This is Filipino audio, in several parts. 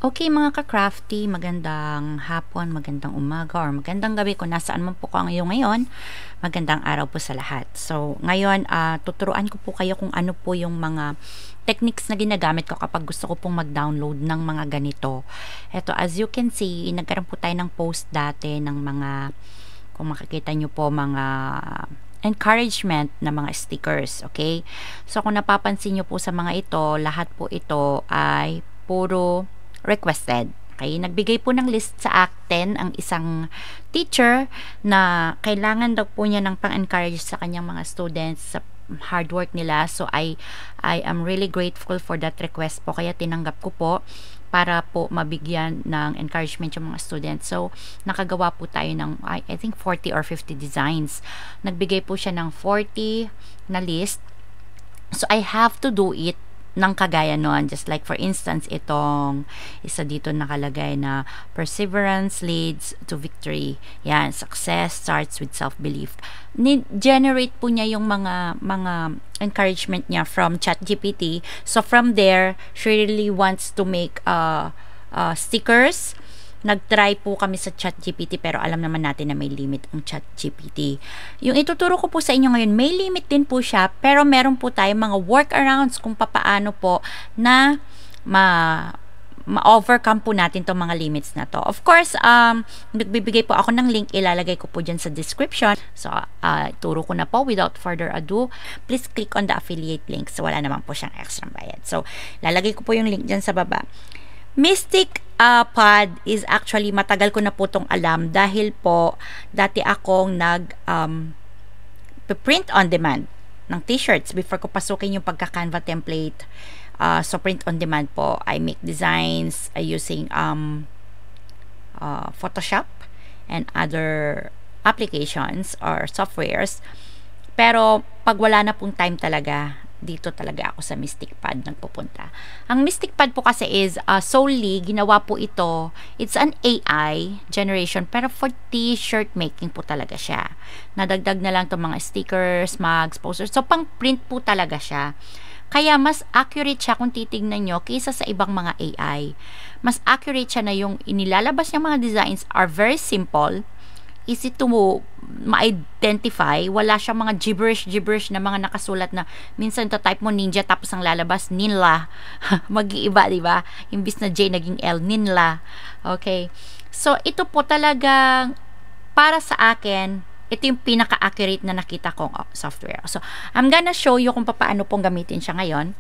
Okay mga ka-crafty, magandang hapon, magandang umaga, or magandang gabi kung nasaan man po kayo ngayon. Magandang araw po sa lahat. So, ngayon, tuturuan ko po kayo kung ano po yung mga techniques na ginagamit ko kapag gusto ko pong mag-download ng mga ganito. Ito, as you can see, nagkaroon po tayo ng post dati ng mga, kung makikita nyo po, mga encouragement na mga stickers, okay? So, kung napapansin nyo po sa mga ito, lahat po ito ay puro requested. Okay, nagbigay po ng list sa akin ang isang teacher na kailangan daw po niya ng pang-encourage sa kanyang mga students sa hard work nila. So I am really grateful for that request po, kaya tinanggap ko po para po mabigyan ng encouragement yung mga students. So nakagawa po tayo ng I think 40 or 50 designs. Nagbigay po siya ng 40 na list. So I have to do it ng kagaya nun. Just like for instance, itong isa dito nakalagay na perseverance leads to victory. Yan, success starts with self-belief. Generate po niya yung mga encouragement niya from ChatGPT. So from there, she really wants to make stickers. Nag-try po kami sa ChatGPT, pero alam naman natin na may limit ang ChatGPT. Yung ituturo ko po sa inyo ngayon, may limit din po siya, pero meron po tayo mga workarounds kung papaano po na ma-overcome po natin itong mga limits na to. Of course, nagbibigay po ako ng link, ilalagay ko po dyan sa description. So, turo ko na po without further ado. Please click on the affiliate link. So, wala naman po siyang extra bayad. So, lalagay ko po yung link dyan sa baba. Mystic Pad is actually matagal ko na po itong alam dahil po dati akong print on demand ng t-shirts before ko pasukin yung pagka-Canva template. So print on demand po, I make designs using Photoshop and other applications or softwares. Pero pag wala na pong time talaga, dito talaga ako sa Mystic Pad nagpupunta. Ang Mystic Pad po kasi is solely, ginawa po ito, it's an AI generation, pero for t-shirt making po talaga siya. Nadagdag na lang itong mga stickers, mugs, posters. So, pang print po talaga siya. Kaya mas accurate siya kung titignan nyo kaysa sa ibang mga AI. Mas accurate siya na yung inilalabas niyang mga designs are very simple, easy to ma-identify. Wala siyang mga gibberish na mga nakasulat na minsan type mo ninja tapos ang lalabas ninla. Mag-iiba, di ba? Imbis na J naging L, ninla. Okay. So ito po talagang para sa akin, ito yung pinaka-accurate na nakita kong software. So I'm gonna show you kung paano pong gamitin siya ngayon.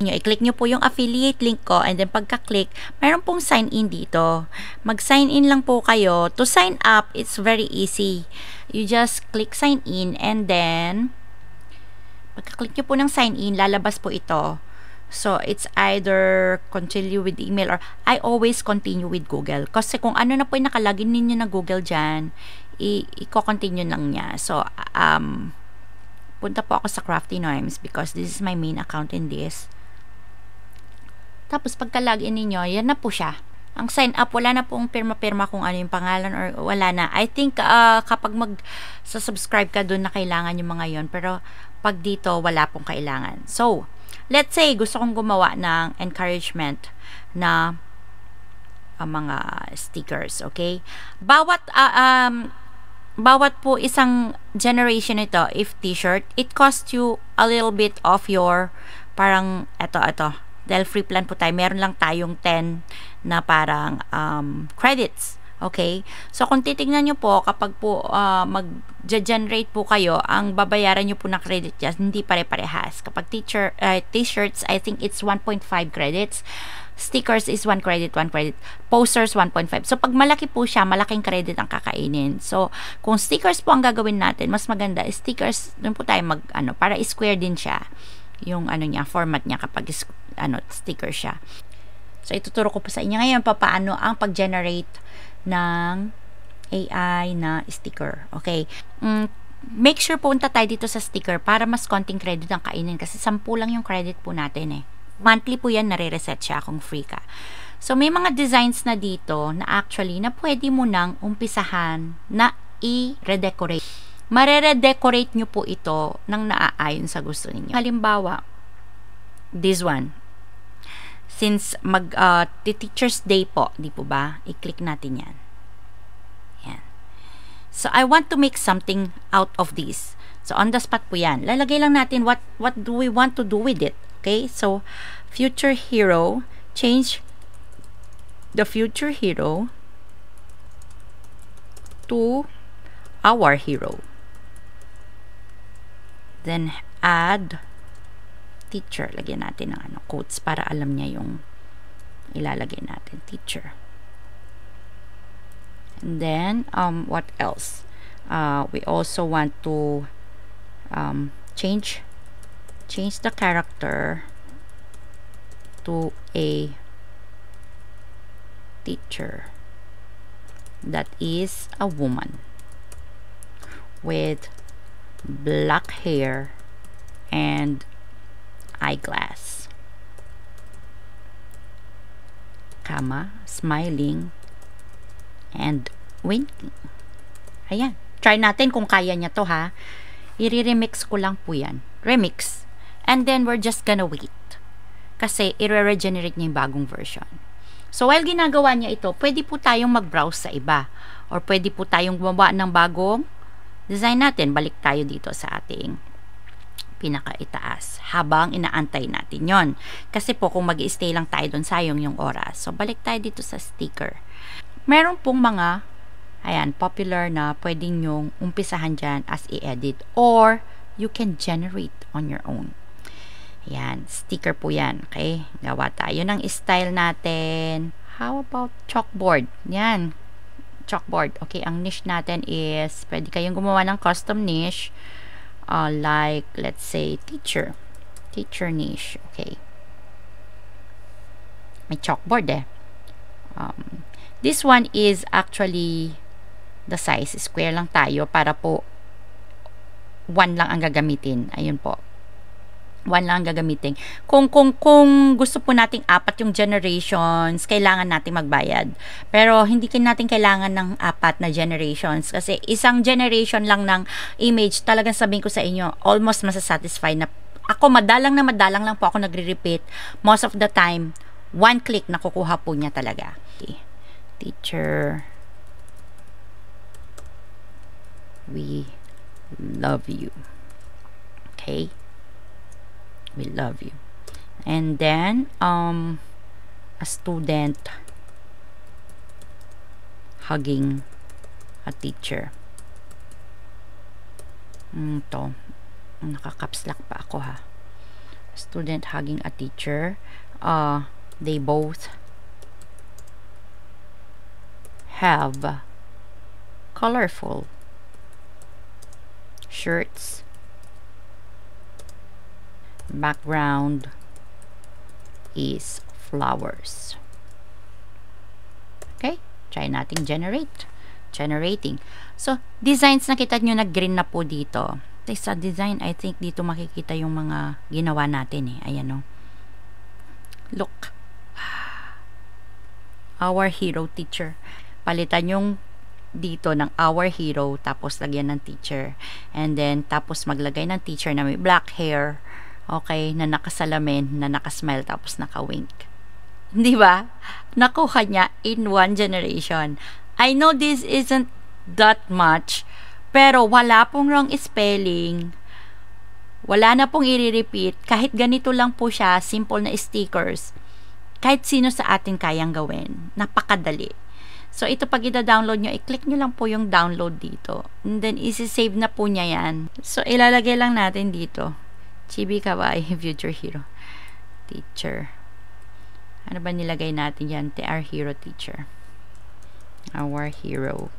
I-click nyo po yung affiliate link ko, and then pagka-click, mayroon pong sign in dito. Mag-sign in lang po kayo. To sign up, it's very easy. You just click sign in, and then pagka-click nyo po ng sign in, lalabas po ito. So, it's either continue with email or I always continue with Google. Kasi kung ano na po yung nakalagin ninyo na Google dyan, i-continue lang niya. So, punta po ako sa Crafty Noims because this is my main account in this. Tapos pagka-login ninyo, yan na po siya. Ang sign up, wala na pong pirma-pirma kung ano yung pangalan or wala na. I think kapag mag-subscribe ka doon na kailangan yung mga yon, pero pag dito, wala pong kailangan. So, let's say gusto kong gumawa ng encouragement na mga stickers, okay? Bawat po isang generation ito, if t-shirt, it costs you a little bit of your, parang, ito, dahil free plan po tayo, meron lang tayong 10 na parang credits. Okay? So, kung titignan nyo po, kapag po mag-generate po kayo, ang babayaran nyo po na credit dyan, hindi pare-parehas. Kapag t-shirts, I think it's 1.5 credits. Stickers is 1 credit, 1 credit. Posters, 1.5. So, pag malaki po siya, malaking credit ang kakainin. So, kung stickers po ang gagawin natin, mas maganda, stickers, doon po tayo para square din siya. Yung niya, format niya kapag sticker siya. So, ituturo ko po sa inyo ngayon paano ang pag-generate ng AI na sticker. Okay? Make sure punta tayo dito sa sticker para mas konting credit ang kainin kasi 10 lang yung credit po natin eh. Monthly po yan, nare-reset siya kung free ka. So, may mga designs na dito na actually na pwede mo nang umpisahan na i-redecorate. Mare-redecorate nyo po ito nang naaayon sa gusto ninyo. Halimbawa, this one. since Teacher's Day po, di po ba? I-click natin yan. Yan. So, I want to make something out of this. So, on the spot po yan. Lalagay lang natin what do we want to do with it. Okay? So, future hero, change the future hero to our hero. Then, add teacher. Lagyan natin ng quotes para alam niya yung ilalagay natin. Teacher. And then, what else? We also want to change the character to a teacher that is a woman with black hair and eyeglass, smiling and winking. Ayan. Try natin kung kaya niya to, ha. I-remix ko lang po yan. Remix. And then, we're just gonna wait. Kasi, i-regenerate niya yung bagong version. So, while ginagawa niya ito, pwede po tayong mag-browse sa iba. Or pwede po tayong gumawa ng bagong design natin. Balik tayo dito sa ating pinakaitaas habang inaantay natin yon. Kasi po kung mag-i-stay lang tayo doon, sayang yung oras. So, balik tayo dito sa sticker. Meron pong mga, ayan, popular na pwedeng yung umpisahan dyan as i-edit or you can generate on your own. Ayan, sticker po yan. Okay, gawa tayo ng style natin. How about chalkboard? Yan, chalkboard. Okay, ang niche natin is, pwede kayong gumawa ng custom niche. Like, let's say, teacher niche. Okay. May chalkboard eh. This one is actually the size. Square lang tayo para po 1 lang ang gagamitin. Ayun po. 1 lang ang gagamitin. Kung gusto po nating 4 yung generations, kailangan nating magbayad. Pero hindi natin kailangan ng 4 na generations kasi isang generation lang ng image, talagang sabihin ko sa inyo, almost masasatisfy na ako. Madalang lang po ako nagre-repeat. Most of the time, 1 click na kukuha po niya talaga. Okay. Teacher, we love you. Okay. We love you. And then, a student hugging a teacher. Ito. Nakakaps lock pa ako, ha. Student hugging a teacher. They both have colorful shirts. Background is flowers. Okay, try nating generating. So, designs, nakita nyo na green na po dito. Sa design, I think dito makikita yung mga ginawa natin eh. Ayan o. Look. Our hero teacher. Palitan yung dito ng our hero, tapos lagyan ng teacher. And then, tapos maglagay ng teacher na may black hair. Okay, na nakasalamin, na nakasmile, tapos nakawink. Di ba? Nakuha niya in 1 generation. I know this isn't that much, pero wala pong wrong spelling. Wala na pong i-repeat. Kahit ganito lang po siya, simple na stickers. Kahit sino sa atin kayang gawin. Napakadali. So, ito pag ida-download nyo, i-click nyo lang po yung download dito. And then, isi-save na po niya yan. So, ilalagay lang natin dito. Chibi Kawaii Future Hero Teacher. Ano ba nilagay natin yan? Our hero teacher. Our hero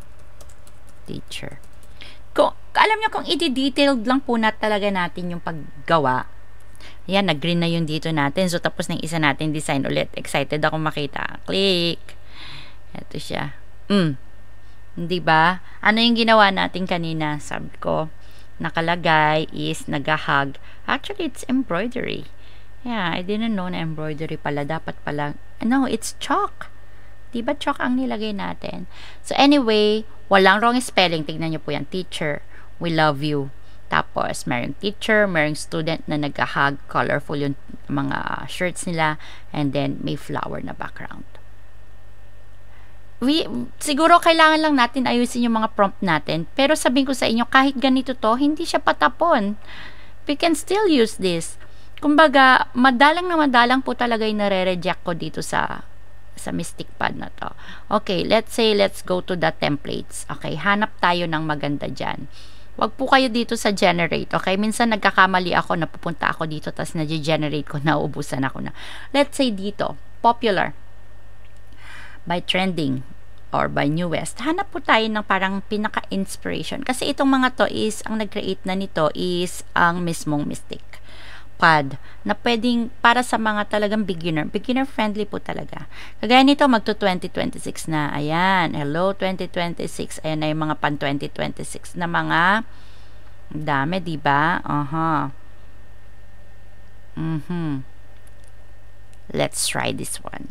teacher. Alam nyo, kung i-detailed lang po talaga natin yung paggawa. Yan, nag-green na yung dito natin. So, tapos na yung isa natin design ulit. Excited ako makita. Click. Ito siya. Diba? Ano yung ginawa natin kanina? Sabi ko, nakalagay is nagahag. Actually, it's embroidery. Yeah, I didn't know na embroidery pala. Dapat pala. No, it's chalk. Diba chalk ang nilagay natin? So, anyway, walang wrong spelling. Tignan nyo po yan. Teacher, we love you. Tapos, merong teacher, merong student na nag-hug, colorful yung mga shirts nila, and then may flower na background. Siguro kailangan lang natin ayusin yung mga prompt natin, pero sabihin ko sa inyo, kahit ganito to, hindi siya patapon. We can still use this. Kumbaga, madalang na madalang po talaga yung nare-reject ko dito sa Mystic Pad na to. Okay, let's go to the templates. Okay, hanap tayo ng maganda dyan. Wag po kayo dito sa generate. Okay, minsan nagkakamali ako, napupunta ako dito, tapos na-generate ko, nauubusan ako na. Let's say dito, popular, by trending, or by newest. Hanap po tayo ng parang pinaka-inspiration. Kasi itong mga to is, ang nag-create na nito is ang mismong Mystic Pad na pwedeng para sa mga talagang beginner friendly po talaga. Kagaya nito, magto 2026 na. Ayan, hello 2026. Ayan na yung mga pan 2026 na mga dami, diba? Let's try this one.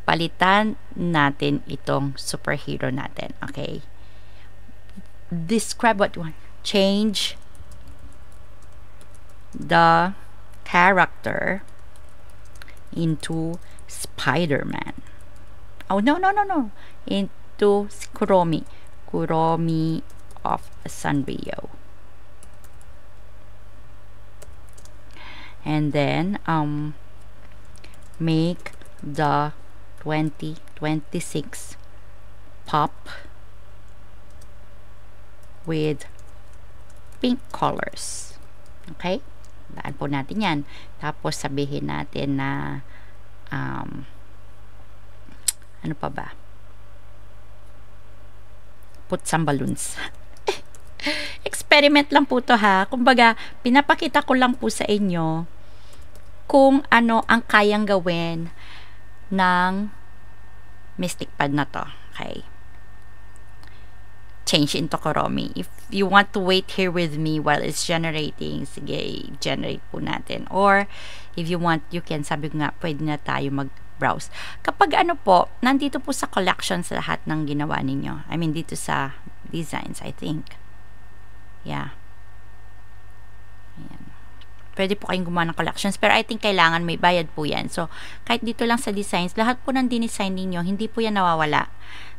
Palitan natin itong superhero natin. Okay, describe what you want. Change the character into Spider-Man. Oh, no. Into Kuromi of Sanrio. And then, make the 2026 pop with pink colors. Okay? Daan po natin yan. Tapos sabihin natin na ano pa ba? Put some balloons. Experiment lang po to ha. Kumbaga, pinapakita ko lang po sa inyo kung ano ang kayang gawin ng Mystic Pad na to. Okay. Change into Kuromi. If you want to wait here with me while it's generating, sige, generate po natin. Or, if you want, you can, sabi ko nga, pwede na tayo mag-browse. Kapag ano po, nandito po sa collections lahat ng ginawa ninyo. I mean, dito sa designs, I think. Yeah. Ayan. Pwede po kayong gumawa ng collections, pero I think kailangan may bayad po yan. So, kahit dito lang sa designs, lahat po ng dinesign ninyo, hindi po yan nawawala.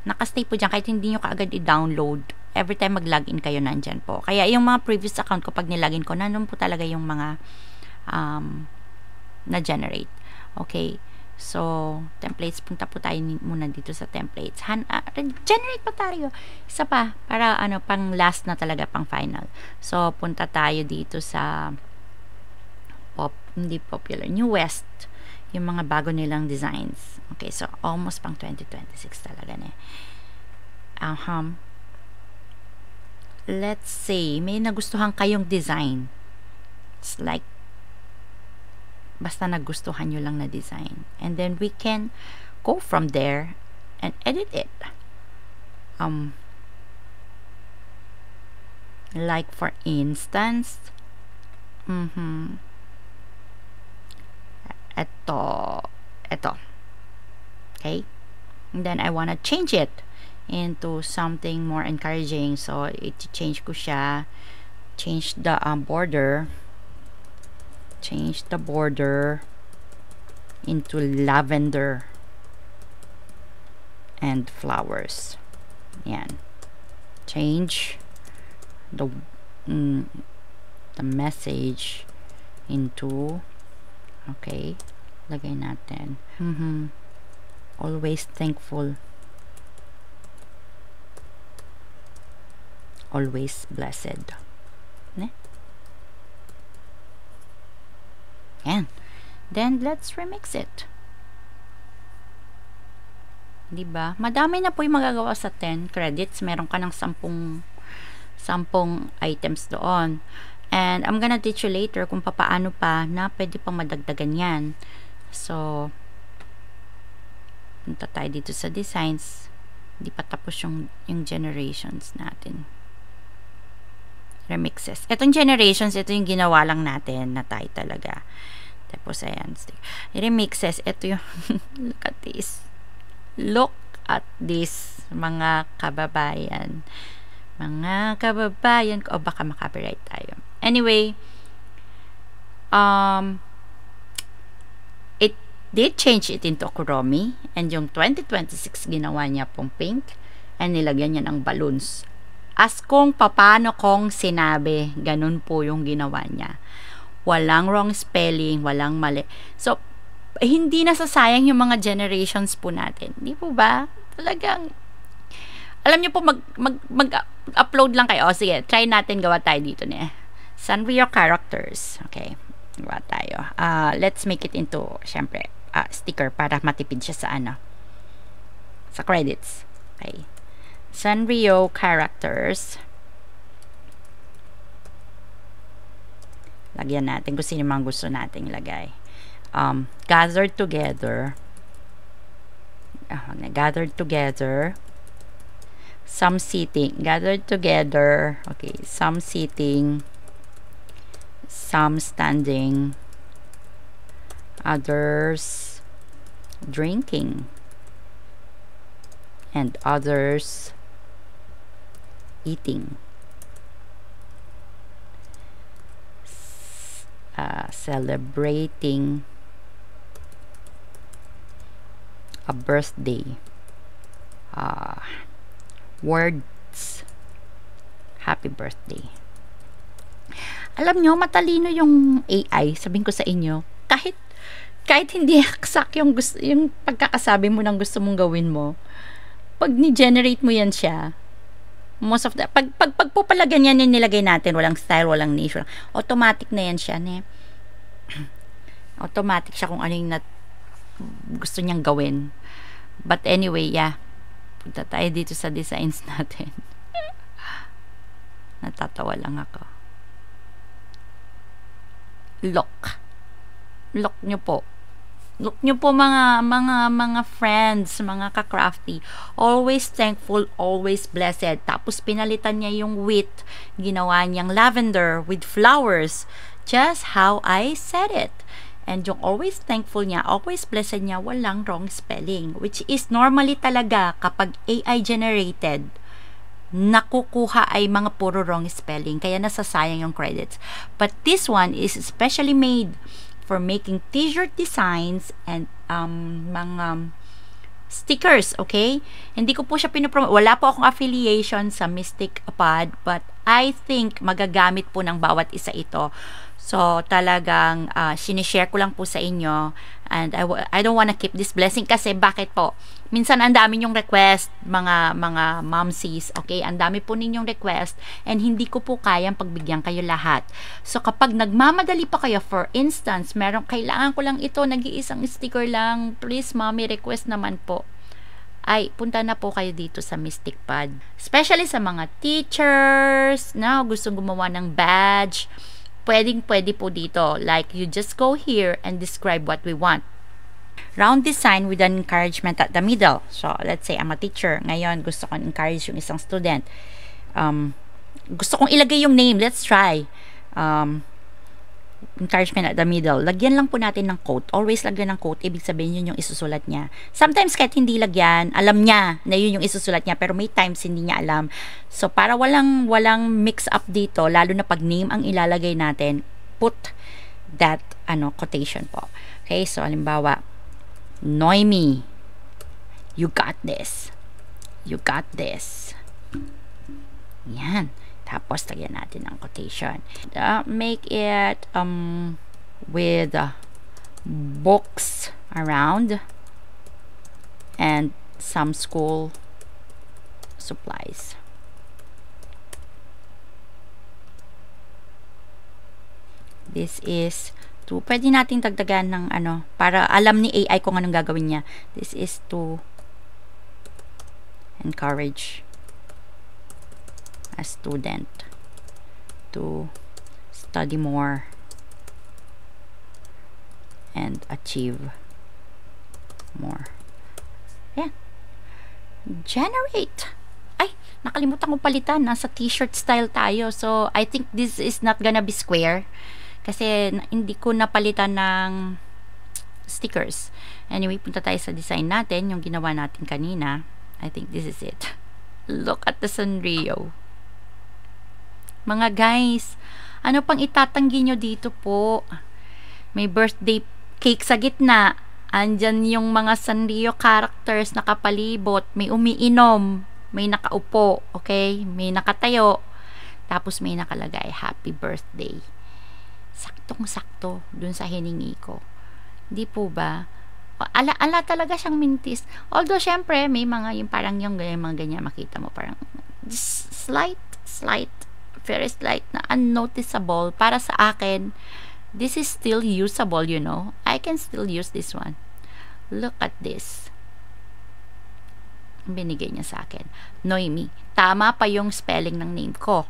Nakastay po dyan, kahit hindi nyo kaagad i-download. Every time mag-login kayo, nandyan po. Kaya yung mga previous account ko, pag nilagin ko, nandun po talaga yung mga na-generate. Okay. So, templates, punta po tayo muna dito sa templates. Generate pa tayo. Isa pa, para pang last na talaga, pang final. So, punta tayo dito sa hindi popular, newest, yung mga bago nilang designs. Okay, so almost pang 2026 talaga na. Let's say may nagustuhan kayong design. It's like basta nagustuhan nyo lang na design, and then we can go from there and edit it. Like for instance, ito. Okay? And then I wanna change it into something more encouraging. So, i-change ko siya. Change the border. Change the border into lavender and flowers. Yan. Change the message into, okay, lagay natin always thankful, always blessed. Yan. Then let's remix it. Diba? Madami na po yung magagawa sa 10 credits. Meron ka ng 10 items doon. And I'm gonna teach you later kung paano pa na pwede pang madagdagan yan. So, punta tayo dito sa designs. Hindi pa tapos yung generations natin. Remixes. Itong generations, ito yung ginawa lang natin na tayo talaga. Tapos, ayan. Remixes, ito yung look at this. Look at this, mga kababayan. Mga kababayan ko, baka makapiright tayo. Anyway, it did change it into Kuromi, and yung 2026 ginawa niya pong pink, and nilagyan niya ng balloons. As kung paano kong sinabi, ganun po yung ginawa niya. Walang wrong spelling, walang mali. So, hindi nasasayang yung mga generations po natin. Di po ba? Talagang, alam niyo po, mag-upload lang kayo. O, sige, try natin gawa tayo dito niya. Sanrio characters. Okay, gawa tayo. Let's make it into, syempre, sticker para matipid siya sa sa credits. Okay. Sanrio characters. Lagyan natin kung sino mga gusto nating lagay. Gathered together. Gathered together. Some sitting. Gathered together. Okay. Some sitting. Some standing. Others drinking. And others eating. Celebrating a birthday. Words. Happy birthday. Alam nyo, matalino yung AI. Sabihin ko sa inyo, kahit hindi exact yung pagkakasabi mo ng gusto mong gawin mo, pag ni-generate mo yan siya, most of the, pag po pala ganyan yung nilagay natin, walang style, walang niche, automatic na yan siya, automatic siya kung ano yung gusto niyang gawin. But anyway, yeah, punta tayo dito sa designs natin. Natatawa lang ako. Look nyo po. Look nyo po mga friends, mga ka-crafty. Always thankful, always blessed. Tapos pinalitan niya yung with, ginawa niyang lavender with flowers. Just how I said it. And yung always thankful niya, always blessed niya, walang wrong spelling. Which is normally talaga kapag AI generated, nakukuha ay mga puro wrong spelling. Kaya nasasayang yung credits. But this one is especially made for making t-shirt designs and mga stickers, okay? Hindi ko po siya pinopromote. Wala po akong affiliation sa Mystic Pod, but I think magagamit po ng bawat isa ito. So, talagang sinishare ko lang po sa inyo, and I don't wanna keep this blessing kasi bakit po? Minsan ang dami yung request, mga momsies, okay? Ang dami po ninyong request and hindi ko po kayang pagbigyan kayo lahat. So, kapag nagmamadali pa kayo, for instance, kailangan ko lang ito, nag-iisang sticker lang, please mommy, request naman po. Ay, punta na po kayo dito sa Mystic Pod. Especially sa mga teachers na gustong gumawa ng badge, pwede po dito. Like, you just go here and describe what we want. Round design with an encouragement at the middle. So, let's say, I'm a teacher. Ngayon, gusto kong encourage yung isang student. Gusto kong ilagay yung name. Let's try. Encouragement at the middle. Lagyan lang po natin ng quote. Always lagyan ng quote. Ibig sabihin yun yung isusulat niya. Sometimes kahit hindi lagyan, alam niya na yun yung isusulat niya, pero may times hindi niya alam. So, para walang mix up dito, lalo na pag name ang ilalagay natin, put that quotation po. Okay, so halimbawa, Noemi, you got this. You got this. Yan. Tapos, lagyan natin ang quotation. Make it with books around and some school supplies. This is to, pwede natin dagdagan ng para alam ni AI kung anong gagawin niya. This is to encourage a student to study more and achieve more. Yeah. Generate. Ay, nakalimutan ko palitan. Nasa t-shirt style tayo. So, I think this is not gonna be square. Kasi hindi ko napalitan ng stickers. Anyway, punta tayo sa design natin. Yung ginawa natin kanina. I think this is it. Look at the Sanrio. Mga guys, ano pang itatanggi nyo dito po? May birthday cake sa gitna. Andyan yung mga Sanrio characters nakapalibot. May umiinom. May nakaupo. Okay? May nakatayo. Tapos may nakalagay, happy birthday. Saktong-sakto dun sa hiningi ko. Di po ba? Ala talaga siyang mintis. Although, syempre, may mga yung parang yung mga ganyan makita mo. Parang slight, very slight na unnoticeable. Para sa akin, this is still usable, you know. I can still use this one. Look at this. Binigay niya sa akin. Noemi. Tama pa yung spelling ng name ko.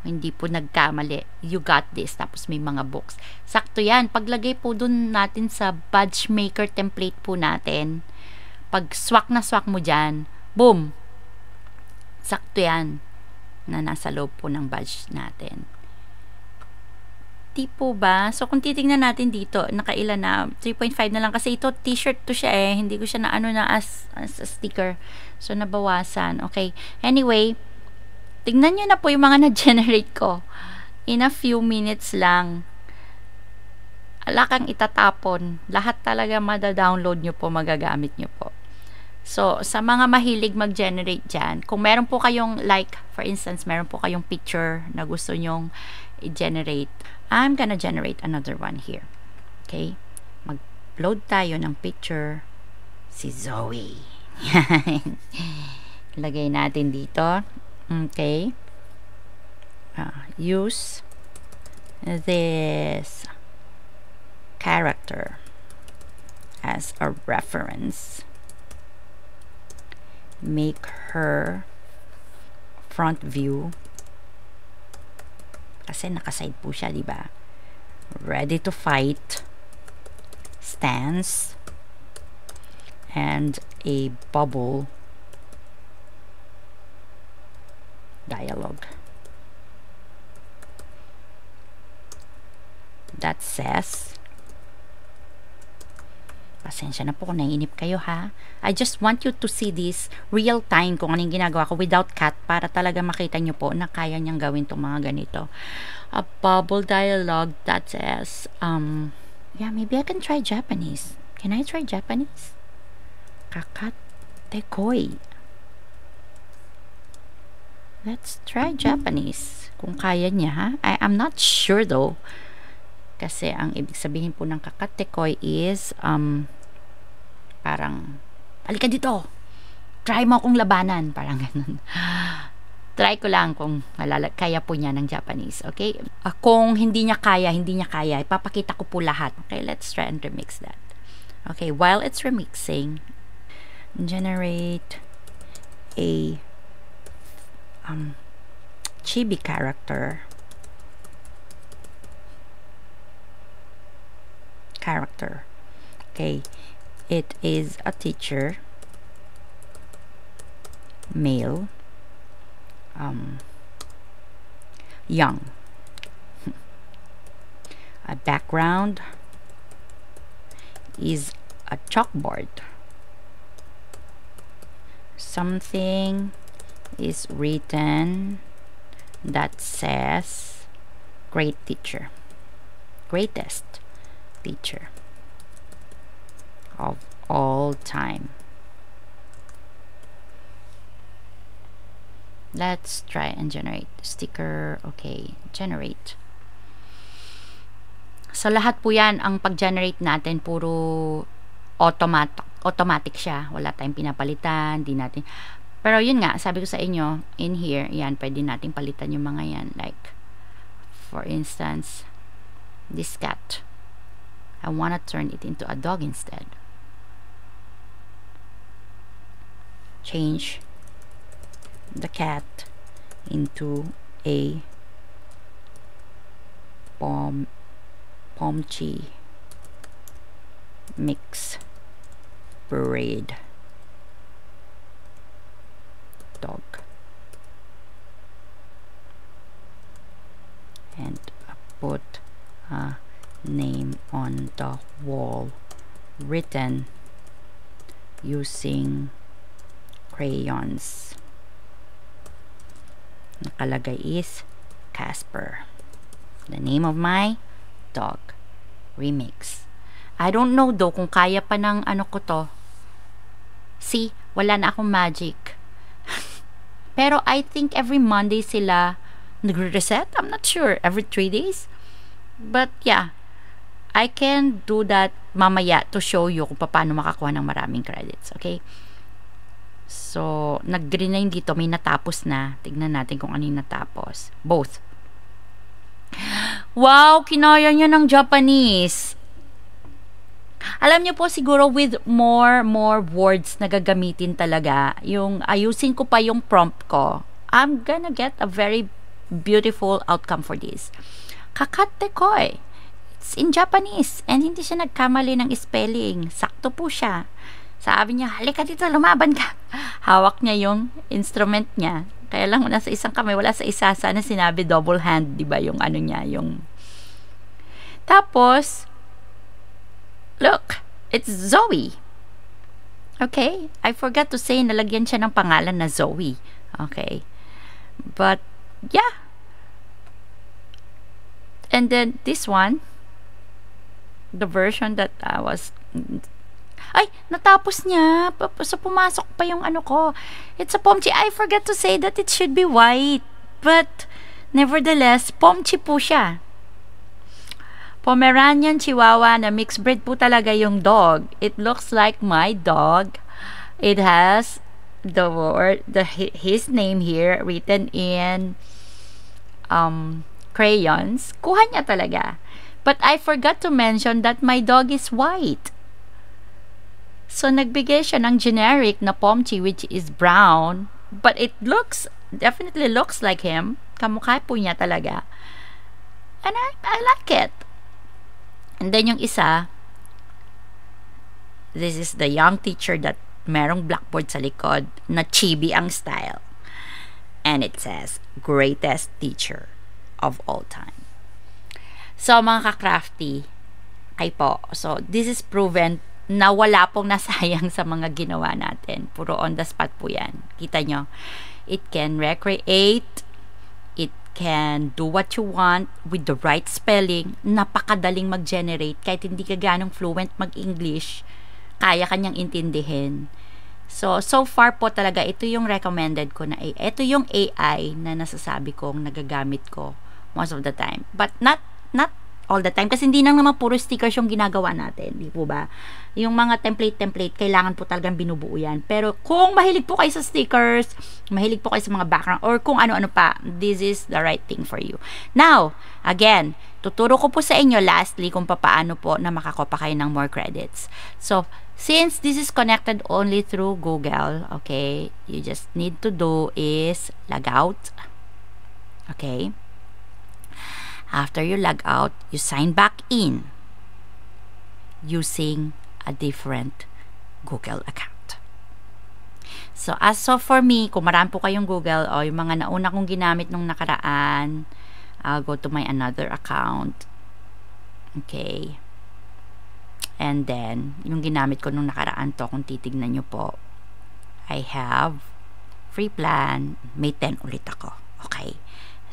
Hindi po nagkamali. You got this. Tapos may mga books. Sakto yan. Paglagay po dun natin sa badge maker template po natin. Pag swak na swak mo dyan, boom! Sakto yan na nasa loob po ng badge natin. Di po ba? So, kung titignan natin dito, nakailan na, 3.5 na lang. Kasi ito, t-shirt to siya eh. Hindi ko siya na ano na as a sticker. So, nabawasan. Okay. Anyway, tignan nyo na po yung mga na-generate ko. In a few minutes lang. Ala kang itatapon. Lahat talaga mada-download nyo po, magagamit nyo po. So, sa mga mahilig mag-generate dyan, kung meron po kayong, like, for instance, meron po kayong picture na gusto nyong i-generate, I'm gonna generate another one here. Okay? Mag-load tayo ng picture. Si Zoe. Lagay natin dito. Okay? Use this character as a reference. Make her front view. Kasi nakaside po siya, di ba? Ready to fight. Stance. And a bubble dialogue. That says, pasensya na po kung naiinip kayo ha. I just want you to see this real time kung anong ginagawa ko without cut para talaga makita nyo po na kaya niyang gawin itong mga ganito. A bubble dialogue that says, yeah, maybe I can try Japanese. Can I try Japanese? Kakatekoi. Let's try Japanese. Kung kaya niya ha. I'm not sure though. Kasi ang ibig sabihin po ng kakatekoi is, parang, halika dito, try mo akong labanan, parang ganun. Try ko lang kung kaya po niya ng Japanese, okay? Kung hindi niya kaya, ipapakita ko po lahat. Okay, let's try and remix that. Okay, while it's remixing, generate a chibi character. Okay, it is a teacher, male, young. A background is a chalkboard. Something is written that says great teacher, greatest teacher of all time. Let's try and generate sticker. Okay, generate. So lahat po yan, ang pag-generate natin puro automatic siya. Wala tayong pinapalitan, di natin. Pero yun nga, sabi ko sa inyo, in here, yan, pwede natin palitan yung mga yan. Like, for instance, this cat. I want to turn it into a dog instead. Change the cat into a Pomchi mix breed dog, and put a name on the wall written using crayons. Nakalagay is Casper. The name of my dog. Remix. I don't know though kung kaya pa ng ano ko to. See, wala na akong magic. Pero I think every Monday sila nagre-reset. I'm not sure. Every 3 days. But yeah, I can do that mamaya to show you kung paano makakuha ng maraming credits. Okay? So, nag-green na yung dito. May natapos na. Tignan natin kung ano yung natapos. Both. Wow! Kinaya niya ng Japanese. Alam niyo po siguro with more words na gagamitin talaga, yung ayusin ko pa yung prompt ko, I'm gonna get a very beautiful outcome for this. Kakate koi. It's in Japanese and hindi siya nagkamali ng spelling. Sakto po siya. Sabi niya, halika dito, lumaban ka. Hawak niya yung instrument niya. Kaya lang nasa isang kamay, wala sa isa. Sana sinabi double hand, di ba? Yung ano niya, yung... Tapos, look, it's Zoe. Okay? I forgot to say, nalagyan siya ng pangalan na Zoe. Okay? But, yeah. And then, this one, the version that I was... Ay, natapos niya. So, pumasok pa yung ano ko. It's a Pomchi. I forgot to say that it should be white. But, nevertheless, Pomchi po siya. Pomeranian Chihuahua na mixed breed po talaga yung dog. It looks like my dog. It has the word, his name here written in crayons. Kuha niya talaga. But I forgot to mention that my dog is white. So, nagbigay siya ng generic na Pomchi which is brown. But it definitely looks like him. Kamukha po niya talaga. And I like it. And then yung isa, this is the young teacher that merong blackboard sa likod na chibi ang style. And it says, greatest teacher of all time. So, mga ka-crafty, ay po. So, this is proven na wala pong nasayang sa mga ginawa natin. Puro on the spot po yan. Kita nyo? It can recreate, it can do what you want with the right spelling. Napakadaling mag-generate. Kahit hindi ka ganong fluent mag-English, kaya kanyang intindihin. So far po talaga, ito yung recommended ko na ito yung AI na nasasabi kong nagagamit ko most of the time. But not all the time. Kasi hindi nang naman puro stickers yung ginagawa natin. Di po ba? Yung mga template, kailangan po talagang binubuo yan. Pero kung mahilig po kayo sa stickers, mahilig po kayo sa mga background, or kung ano-ano pa, this is the right thing for you. Now, again, tuturo ko po sa inyo lastly kung paano po na makakopa kayo ng more credits. So, since this is connected only through Google, okay, you just need to do is log out. Okay? After you log out, you sign back in using a different Google account. So, for me, kung marami po kayong Google o yung mga nauna kong ginamit nung nakaraan, I'll go to my another account. Okay. And then, yung ginamit ko nung nakaraan to, kung titignan nyo po, I have free plan, may 10 ulit ako. Okay.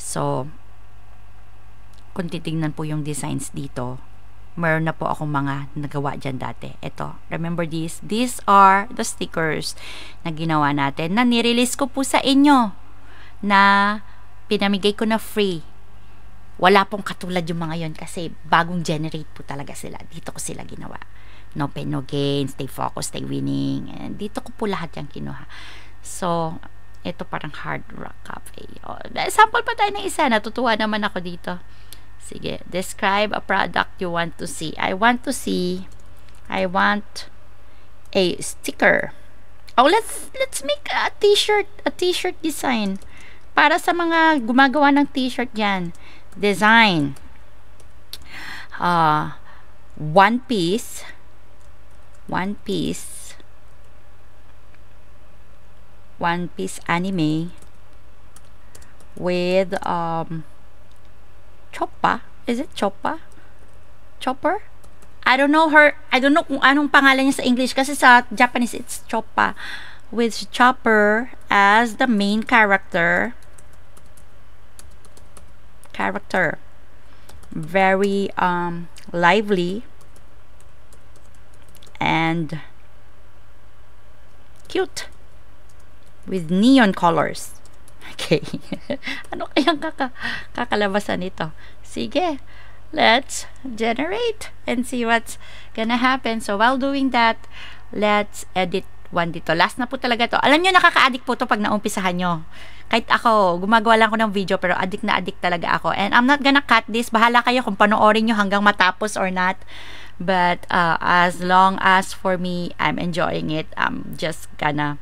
So, kung titignan po yung designs dito, meron na po akong mga nagawa dyan dati. Ito, remember this? These are the stickers na ginawa natin na nirelease ko po sa inyo na pinamigay ko na free. Wala pong katulad yung mga yon kasi bagong generate po talaga sila. Dito ko sila ginawa. No pain, no gain, stay focused, stay winning. And dito ko po lahat yung kinuha. So, ito parang Hard Rock Cafe. Oh, sample pa tayo ng isa. Natutuwa naman ako dito. Sige, describe a product you want to see. I want a sticker. Oh, let's make a t-shirt design. Para sa mga gumagawa ng t-shirt yan. Design. One piece anime with Choppa? Is it Choppa? Chopper? I don't know kung anong pangalan niya sa English kasi sa Japanese it's Choppa. With Chopper as the main character. character. Very lively and cute with neon colors. Okay. Ano kayang kakalabasan nito? Sige, let's generate and see what's gonna happen. So while doing that, let's edit one dito. Last na po talaga to. Alam nyo, nakaka-addict po to pag naumpisahan nyo. Kahit ako, gumagawa lang ako ng video, pero addict na addict talaga ako. And I'm not gonna cut this. Bahala kayo kung panoorin nyo hanggang matapos or not. But as long as for me, I'm enjoying it. I'm just gonna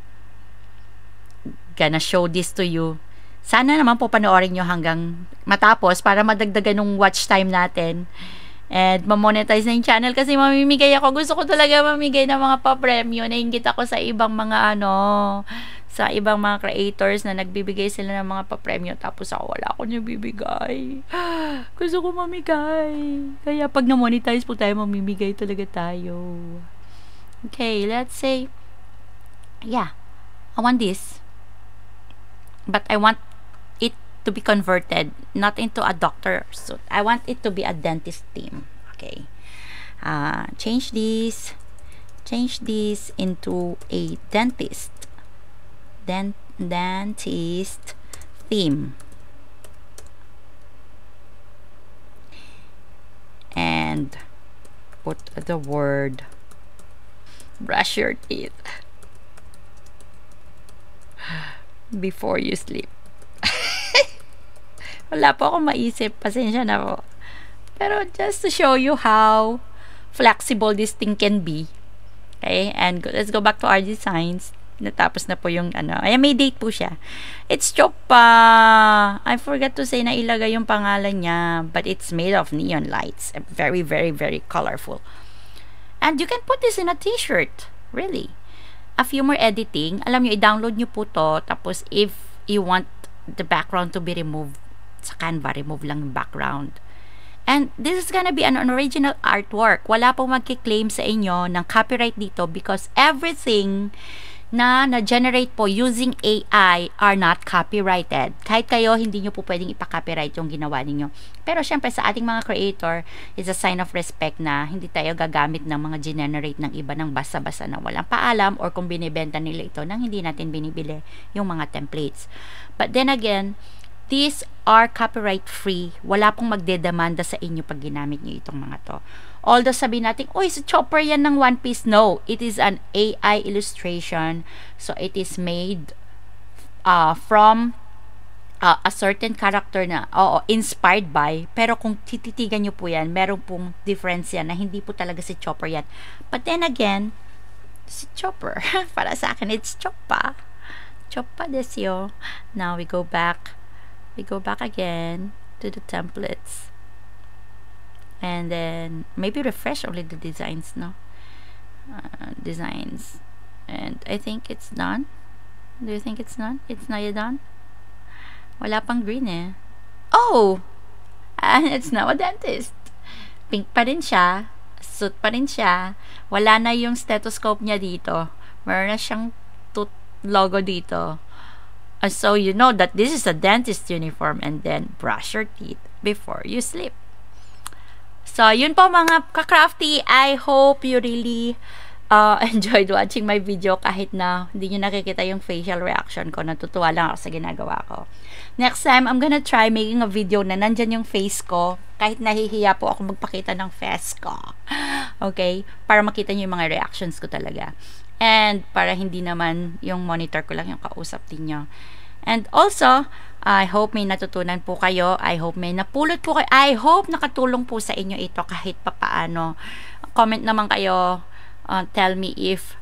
show this to you. Sana naman po panoorin nyo hanggang matapos para madagdagan ng watch time natin. And mamonetize na yung channel kasi mamimigay ako. Gusto ko talaga mamigay ng mga pa-premyo. Nainggit ako sa ibang mga sa ibang mga creators na nagbibigay sila ng mga pa-premyo tapos ako wala akong nabibigay. Gusto ko mamigay. Kaya pag na-monetize po tayo, mamimigay talaga tayo. Okay, let's say, yeah, I want this. But I want it to be converted not into a doctor suit. I want it to be a dentist theme. Okay. Change this into a dentist theme. And put the word brush your teeth before you sleep. Wala po akong maisip. Pasensya na po. Pero just to show you how flexible this thing can be. Okay? And let's go back to our designs. Natapos na po yung Ayan, may date po siya. It's Choppa. I forgot to say na ilagay yung pangalan niya. But it's made of neon lights. Very, very, very colorful. And you can put this in a t-shirt. Really. A few more editing. Alam nyo, i-download nyo po to. Tapos, if you want the background to be removed, sa Canva, remove lang yung background. And this is gonna be an original artwork. Wala pong magkiklaim sa inyo ng copyright dito because everything na na-generate po using AI are not copyrighted. Kahit kayo, hindi nyo po pwedeng ipa-copyright yung ginawa ninyo. Pero syempre, sa ating mga creator, is a sign of respect na hindi tayo gagamit ng mga generate ng iba ng basa-basa na walang paalam or kung binibenta nila ito nang hindi natin binibili yung mga templates. But then again, these are copyright free. Wala pong magdedemanda sa inyo pag ginamit nyo itong mga to. Although sabihin natin, oy, sa Chopper yan ng One Piece. No, it is an AI illustration. So, it is made from a certain character na, inspired by. Pero kung tititigan nyo po yan, meron pong difference yan na hindi po talaga si Chopper yan. But then again, si Chopper. Para sa akin, it's Choppa. Choppa desyo. Now, we go back again to the templates. And then maybe refresh only the designs, no? Designs. And I think it's done. Do you think it's done? It's not yet done? Wala pang green eh. Oh! And it's now a dentist. Pink pa rin siya. Suit pa rin siya. Wala na yung stethoscope niya dito. Meron na siyang tooth logo dito. So you know that this is a dentist uniform. And then brush your teeth before you sleep. So, yun po mga ka-crafty. I hope you really enjoyed watching my video kahit na hindi nyo nakikita yung facial reaction ko. Natutuwa lang ako sa ginagawa ko. Next time, I'm gonna try making a video na nandyan yung face ko. Kahit nahihiya po ako magpakita ng face ko. Okay? Para makita nyo yung mga reactions ko talaga. And para hindi naman yung monitor ko lang yung kausap ninyo. And also, I hope may natutunan po kayo. I hope may napulot po kayo. I hope nakatulong po sa inyo ito kahit papaano. Comment naman kayo. Tell me if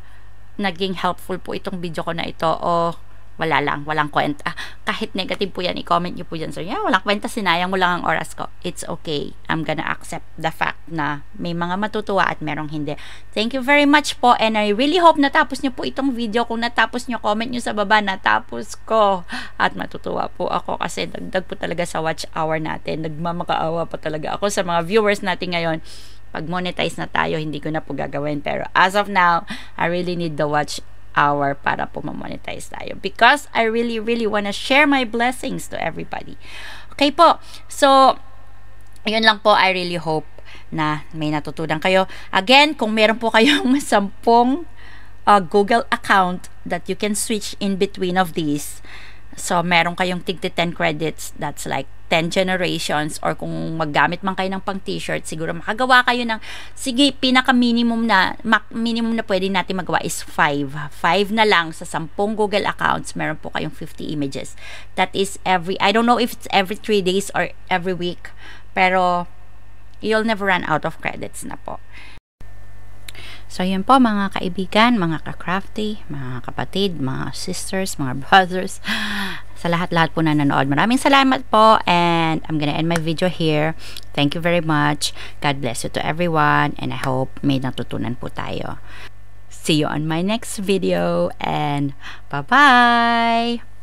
naging helpful po itong video ko na ito o wala lang, walang kwenta. Kahit negative po yan, i-comment nyo po yan. So, yeah, walang kwenta, sinayang mo lang ang oras ko. It's okay. I'm gonna accept the fact na may mga matutuwa at merong hindi. Thank you very much po and I really hope natapos nyo po itong video. Kung natapos nyo, comment nyo sa baba, natapos ko. At matutuwa po ako kasi dagdag po talaga sa watch hour natin. Nagmamakaawa pa talaga ako sa mga viewers natin ngayon. Pag monetize na tayo, hindi ko na po gagawin. Pero as of now, I really need the watch hour para po ma-monetize tayo because I really wanna share my blessings to everybody. Okay po. So, yun lang po. I really hope na may natutunan kayo. Again, kung meron po kayong 10 Google account that you can switch in between of these. So, meron kayong tig 10 credits. That's like 10 generations, or kung maggamit man kayo ng pang t-shirt, siguro makagawa kayo ng, sige, minimum na pwede natin magawa is 5 na lang sa 10 Google accounts, meron po kayong 50 images. That is I don't know if it's every 3 days or every week, pero you'll never run out of credits na po. So, yun po mga kaibigan, mga ka-crafty, mga kapatid, mga sisters, mga brothers, sa lahat-lahat po na nanood. Maraming salamat po, and I'm gonna end my video here. Thank you very much. God bless you to everyone, and I hope may natutunan po tayo. See you on my next video, and bye-bye!